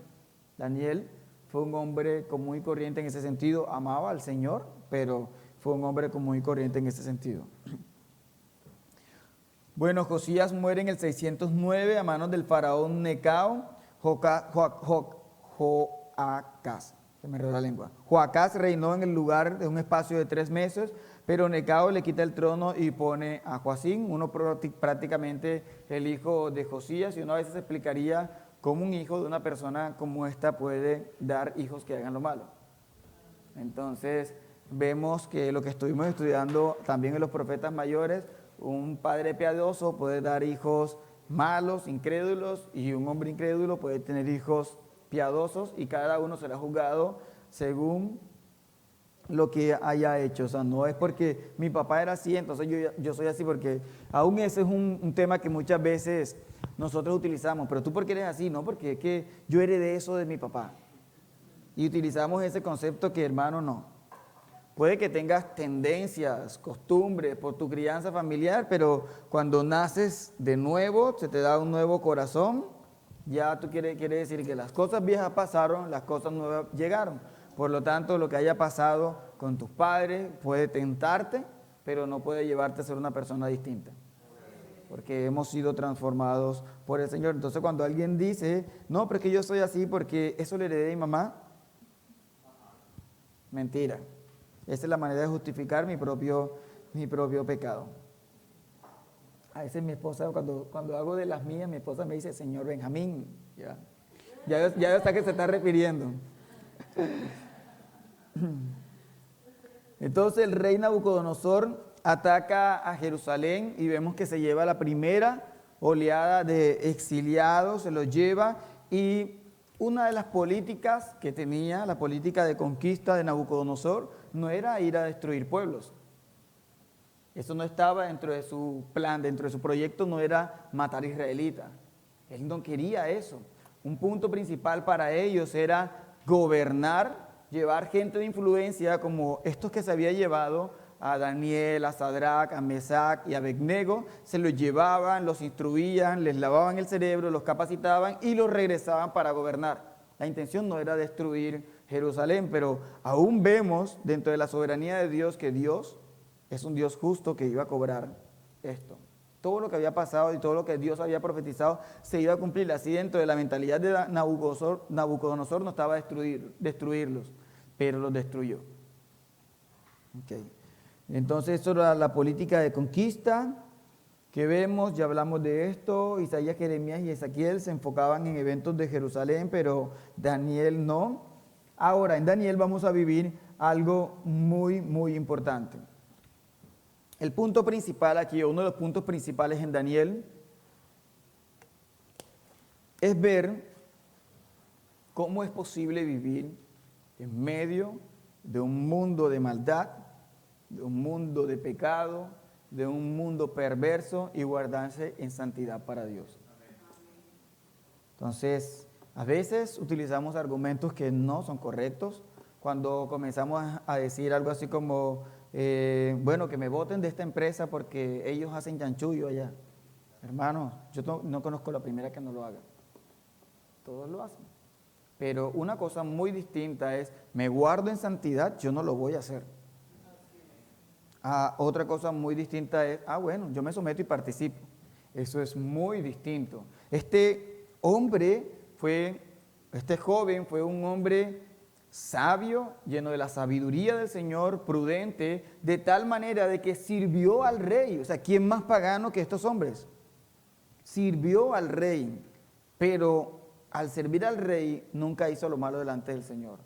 Daniel fue un hombre común y corriente en ese sentido, amaba al Señor, pero fue un hombre común y corriente en ese sentido. Bueno, Josías muere en el 609 a manos del faraón Necao, Joacás, se me enredó la lengua. Joacás reinó en el lugar de un espacio de 3 meses, pero Necao le quita el trono y pone a Joacín, uno prácticamente el hijo de Josías, y uno a veces explicaría cómo un hijo de una persona como esta puede dar hijos que hagan lo malo. Entonces vemos que lo que estuvimos estudiando también en los profetas mayores, un padre piadoso puede dar hijos malos, incrédulos, y un hombre incrédulo puede tener hijos piadosos, y cada uno será juzgado según lo que haya hecho. O sea, no es porque mi papá era así, entonces yo soy así, porque aún ese es un tema que muchas veces nosotros utilizamos. Pero tú, ¿por qué eres así? No, porque es que yo heredé eso de mi papá. y utilizamos ese concepto que, hermano, no. Puede que tengas tendencias, costumbres por tu crianza familiar, pero cuando naces de nuevo, se te da un nuevo corazón, ya tú quiere decir que las cosas viejas pasaron, las cosas nuevas llegaron. Por lo tanto, lo que haya pasado con tus padres puede tentarte, pero no puede llevarte a ser una persona distinta. Porque hemos sido transformados por el Señor. Entonces, cuando alguien dice, no, pero es que yo soy así porque eso le heredé a mi mamá, mentira. Esa es la manera de justificar mi propio pecado. A veces mi esposa, cuando hago de las mías, mi esposa me dice, señor Benjamín, ya está que se está refiriendo. Entonces el rey Nabucodonosor ataca a Jerusalén y vemos que se lleva la primera oleada de exiliados, se los lleva, y una de las políticas que tenía, la política de conquista de Nabucodonosor, no era ir a destruir pueblos. Eso no estaba dentro de su plan, dentro de su proyecto no era matar israelitas. Él no quería eso. Un punto principal para ellos era gobernar, llevar gente de influencia como estos que se había llevado a Daniel, a Sadrach, a Mesac y a Abednego, se los llevaban, los instruían, les lavaban el cerebro, los capacitaban y los regresaban para gobernar. La intención no era destruir Jerusalén, pero aún vemos dentro de la soberanía de Dios que Dios es un Dios justo que iba a cobrar esto. Todo lo que había pasado y todo lo que Dios había profetizado se iba a cumplir. Así dentro de la mentalidad de Nabucodonosor no estaba destruirlos, pero los destruyó. Okay. Entonces, eso era la política de conquista que vemos, ya hablamos de esto. Isaías, Jeremías y Ezequiel se enfocaban en eventos de Jerusalén, pero Daniel no. Ahora, en Daniel vamos a vivir algo muy, muy importante. El punto principal aquí, uno de los puntos principales en Daniel, es ver cómo es posible vivir en medio de un mundo de maldad, de un mundo de pecado, de un mundo perverso y guardarse en santidad para Dios. Entonces, a veces utilizamos argumentos que no son correctos cuando comenzamos a decir algo así como, bueno, que me voten de esta empresa porque ellos hacen chanchullo allá. Hermanos, yo no conozco la primera que no lo haga. Todos lo hacen. Pero una cosa muy distinta es, me guardo en santidad, yo no lo voy a hacer. Otra cosa muy distinta es, bueno, yo me someto y participo. Eso es muy distinto. Este joven fue un hombre sabio, lleno de la sabiduría del Señor, prudente, de tal manera de que sirvió al rey. O sea, ¿quién más pagano que estos hombres? Sirvió al rey, pero al servir al rey nunca hizo lo malo delante del Señor.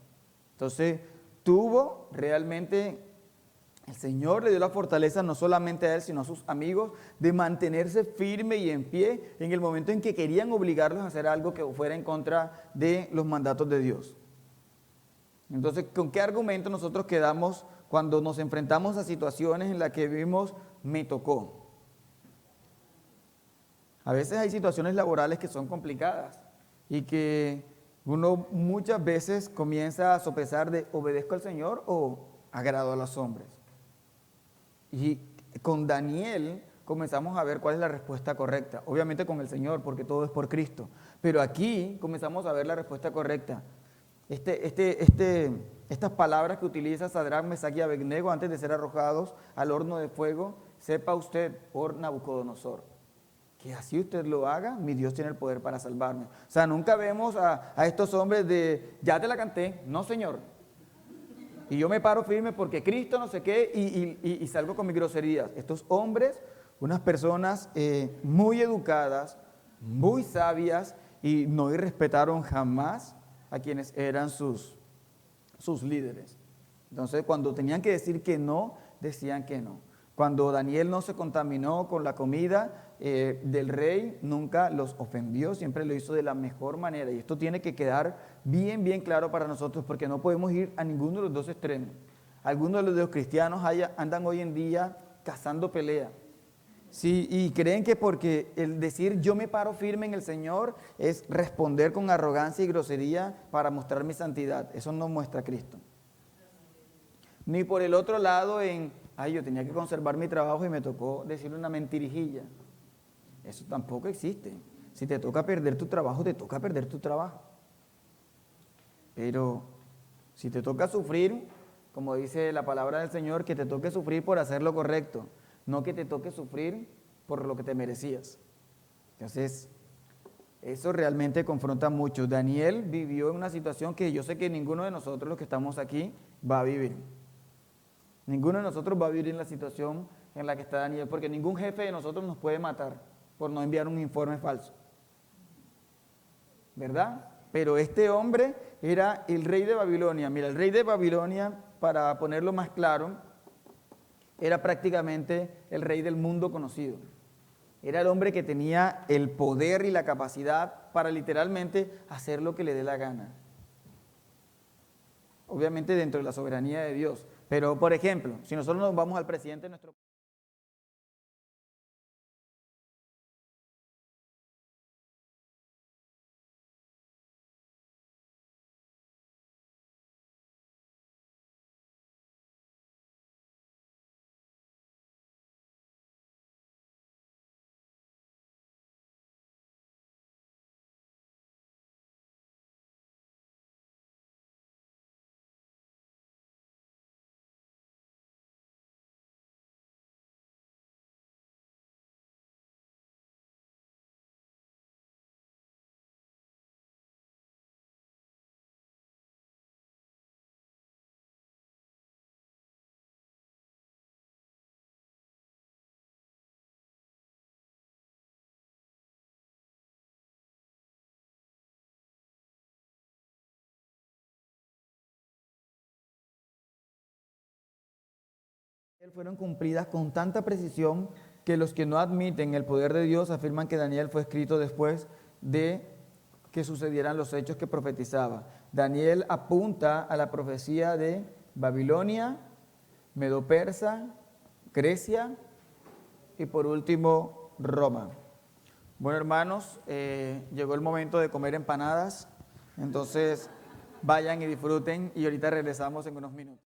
Entonces, tuvo realmente... El Señor le dio la fortaleza no solamente a él, sino a sus amigos, de mantenerse firme y en pie en el momento en que querían obligarlos a hacer algo que fuera en contra de los mandatos de Dios. Entonces, ¿con qué argumento nosotros quedamos cuando nos enfrentamos a situaciones en las que vimos, me tocó? A veces hay situaciones laborales que son complicadas y que uno muchas veces comienza a sopesar de, ¿obedezco al Señor o agrado a los hombres? Y con Daniel comenzamos a ver cuál es la respuesta correcta. Obviamente con el Señor, porque todo es por Cristo. Pero aquí comenzamos a ver la respuesta correcta. Estas palabras que utiliza Sadrach, Mesach y Abednego antes de ser arrojados al horno de fuego, sepa usted, por Nabucodonosor, que así usted lo haga, mi Dios tiene el poder para salvarme. O sea, nunca vemos a estos hombres de, ya te la canté, no Señor. Y yo me paro firme porque Cristo no sé qué y salgo con mis groserías. Estos hombres, unas personas muy educadas, muy sabias y no irrespetaron jamás a quienes eran sus líderes. Entonces, cuando tenían que decir que no, decían que no. Cuando Daniel no se contaminó con la comida del rey, nunca los ofendió, siempre lo hizo de la mejor manera. Y esto tiene que quedar bien, bien claro para nosotros, porque no podemos ir a ninguno de los dos extremos. Algunos de los cristianos andan hoy en día cazando pelea. Sí, y creen que porque el decir yo me paro firme en el Señor es responder con arrogancia y grosería para mostrar mi santidad. Eso no muestra a Cristo. Ni por el otro lado ay, yo tenía que conservar mi trabajo y me tocó decir una mentirijilla. Eso tampoco existe. Si te toca perder tu trabajo, te toca perder tu trabajo. Pero si te toca sufrir, como dice la palabra del Señor, que te toque sufrir por hacer lo correcto, no que te toque sufrir por lo que te merecías. Entonces, eso realmente confronta mucho. Daniel vivió en una situación que yo sé que ninguno de nosotros, los que estamos aquí, va a vivir. Ninguno de nosotros va a vivir en la situación en la que está Daniel, porque ningún jefe de nosotros nos puede matar por no enviar un informe falso. ¿Verdad? Pero este hombre era el rey de Babilonia. Mira, el rey de Babilonia, para ponerlo más claro, era prácticamente el rey del mundo conocido. Era el hombre que tenía el poder y la capacidad para literalmente hacer lo que le dé la gana. Obviamente dentro de la soberanía de Dios. Pero, por ejemplo, si nosotros nos vamos al presidente de nuestro país, fueron cumplidas con tanta precisión que los que no admiten el poder de Dios afirman que Daniel fue escrito después de que sucedieran los hechos que profetizaba. Daniel apunta a la profecía de Babilonia, Medo-Persa, Grecia y por último Roma. Bueno, hermanos, llegó el momento de comer empanadas, entonces vayan y disfruten y ahorita regresamos en unos minutos.